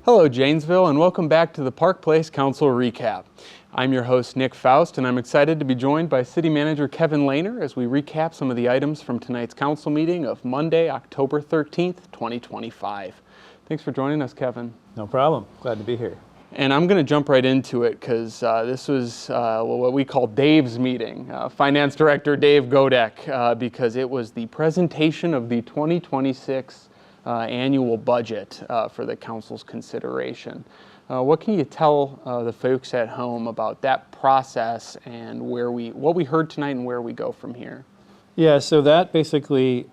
Hello Janesville, and welcome back to the Park Place Council Recap. I'm your host Nick Faust, and I'm excited to be joined by City Manager Kevin Lahner as we recap some of the items from tonight's council meeting of Monday, October 13th, 2025. Thanks for joining us, Kevin. No problem. Glad to be here. And I'm going to jump right into it because this was what we call Dave's meeting, Finance Director Dave Godek, because it was the presentation of the 2026 annual budget for the council's consideration. What can you tell the folks at home about that process and what we heard tonight and where we go from here? Yeah, so that basically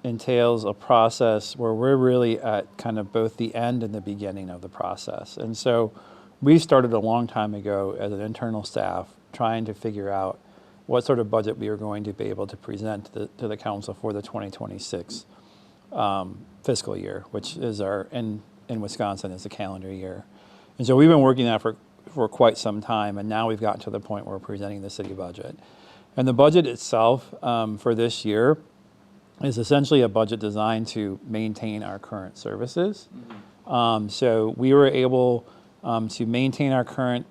entails a process where we're really at kind of both the end and the beginning of the process. And so we started a long time ago as an internal staff trying to figure out what sort of budget we were going to be able to present to the council for the 2026 fiscal year, which is in Wisconsin is the calendar year. And so we've been working that for quite some time, and now we've gotten to the point where we're presenting the city budget. And the budget itself for this year is essentially a budget designed to maintain our current services. Mm-hmm. So we were able to maintain our current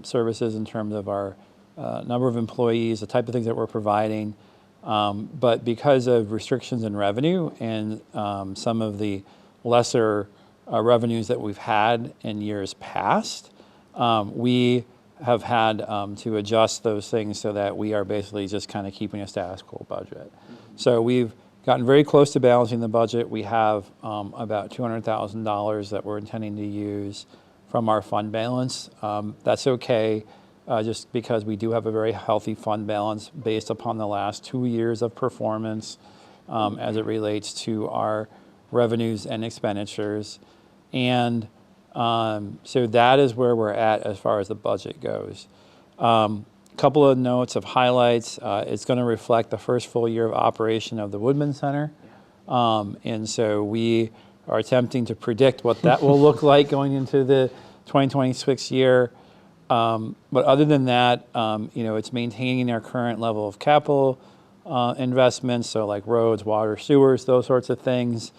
services in terms of our number of employees, the type of things that we're providing. But because of restrictions in revenue and some of the lesser revenues that we've had in years past, we have had to adjust those things so that we are basically just kind of keeping a status quo budget. So we've gotten very close to balancing the budget. We have about $200,000 that we're intending to use from our fund balance. That's okay, just because we do have a very healthy fund balance based upon the last 2 years of performance as it relates to our revenues and expenditures. And so that is where we're at as far as the budget goes. Couple of notes of highlights. It's going to reflect the first full year of operation of the Woodman Center. And so we are attempting to predict what that will look like going into the 2026 year. But other than that, it's maintaining our current level of capital investments, so like roads, water, sewers, those sorts of things.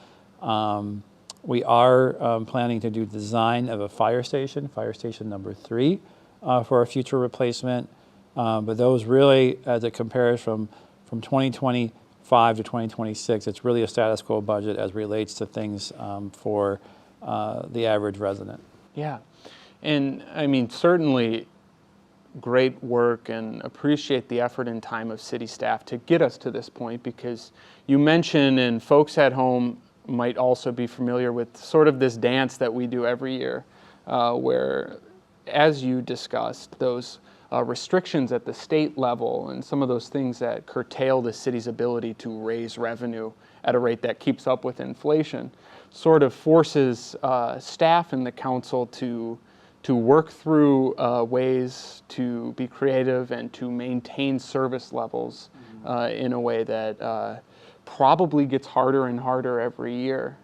We are planning to do design of a fire station number 3, for a future replacement. But those really, as it compares from 2025 to 2026, it's really a status quo budget as relates to things for the average resident. Yeah, and I mean, certainly great work, and appreciate the effort and time of city staff to get us to this point, because you mentioned, and folks at home might also be familiar with sort of this dance that we do every year, where, as you discussed, those restrictions at the state level and some of those things that curtail the city's ability to raise revenue at a rate that keeps up with inflation sort of forces staff in the council to work through ways to be creative and to maintain service levels in a way that probably gets harder and harder every year.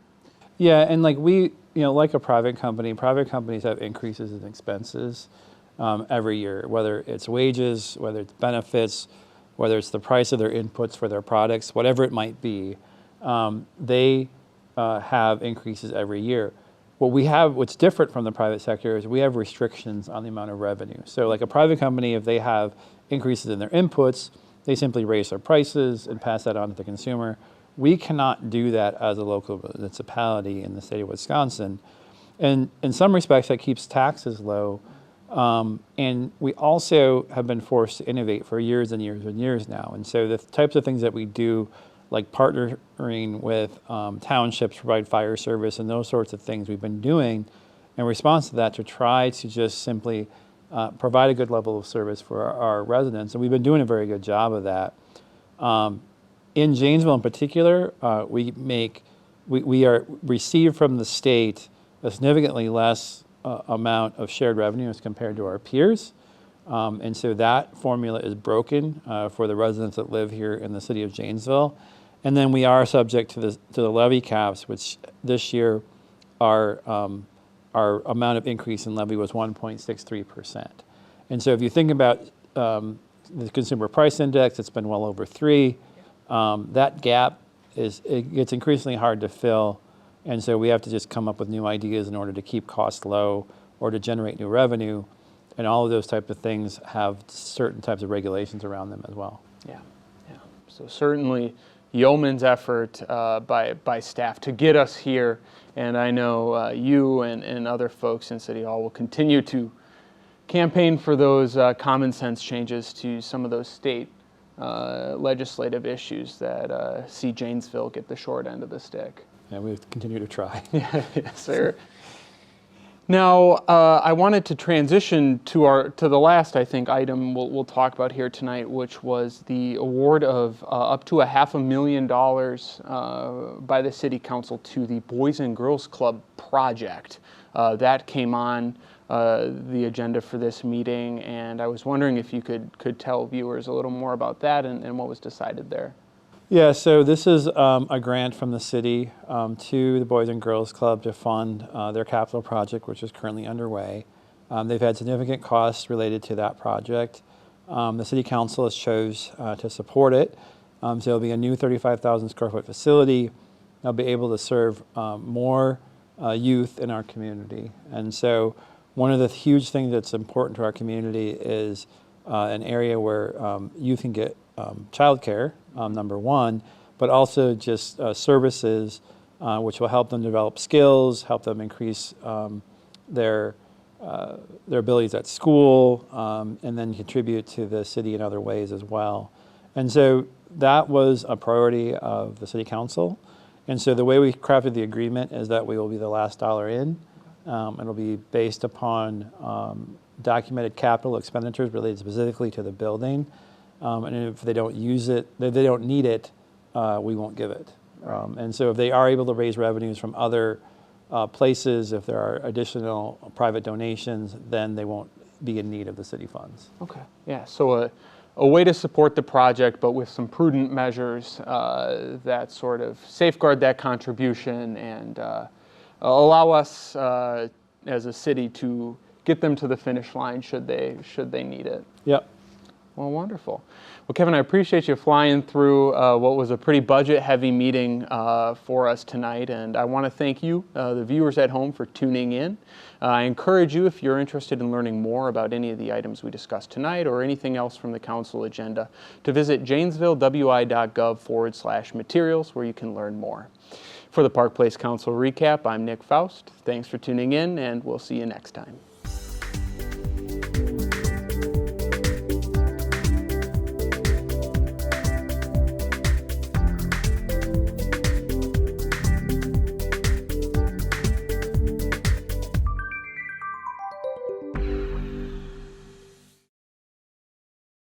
Yeah, and like like a private companies have increases in expenses every year, whether it's wages, whether it's benefits, whether it's the price of their inputs for their products, whatever it might be. They have increases every year. What's different from the private sector is we have restrictions on the amount of revenue. So like a private company, if they have increases in their inputs, they simply raise their prices and pass that on to the consumer. We cannot do that as a local municipality in the state of Wisconsin. And in some respects, that keeps taxes low. And we also have been forced to innovate for years and years and years now. And so the types of things that we do, like partnering with townships to provide fire service and those sorts of things we've been doing in response to that to try to just simply provide a good level of service for our residents. And we've been doing a very good job of that. In Janesville in particular, we are received from the state a significantly less amount of shared revenue as compared to our peers. And so that formula is broken for the residents that live here in the city of Janesville. And then we are subject to the levy caps, which this year our amount of increase in levy was 1.63%. And so if you think about the consumer price index, it's been well over 3. That gap it gets increasingly hard to fill And so we have to just come up with new ideas in order to keep costs low or to generate new revenue. And all of those type of things have certain types of regulations around them as well. Yeah, yeah. So certainly yeoman's effort by staff to get us here. And I know you and other folks in City Hall will continue to campaign for those common sense changes to some of those state legislative issues that see Janesville get the short end of the stick. And we continue to try. Yes, sir. Now, I wanted to transition to the last, I think, item we'll talk about here tonight, which was the award of up to $500,000 by the City Council to the Boys and Girls Club project. That came on the agenda for this meeting, and I was wondering if you could tell viewers a little more about that and what was decided there. Yeah, so this is a grant from the city to the Boys and Girls Club to fund their capital project, which is currently underway. They've had significant costs related to that project. The City Council has chose to support it. So it'll be a new 35,000 square foot facility. They'll be able to serve more youth in our community. And so one of the huge things that's important to our community is an area where youth can get childcare, number one, but also just services which will help them develop skills, help them increase their abilities at school, and then contribute to the city in other ways as well. And so that was a priority of the City Council. And so the way we crafted the agreement is that we will be the last dollar in. It'll be based upon documented capital expenditures related specifically to the building. And if they don't use it, if they don't need it, we won't give it. And so if they are able to raise revenues from other places, if there are additional private donations, then they won't be in need of the city funds. Okay. Yeah. So a way to support the project, but with some prudent measures that sort of safeguard that contribution and allow us as a city to get them to the finish line should they need it. Yep. Well, wonderful. Well, Kevin, I appreciate you flying through what was a pretty budget-heavy meeting for us tonight, and I want to thank you, the viewers at home, for tuning in. I encourage you, if you're interested in learning more about any of the items we discussed tonight or anything else from the council agenda, to visit janesvillewi.gov/materials, where you can learn more. For the Park Place Council Recap, I'm Nick Faust. Thanks for tuning in, and we'll see you next time.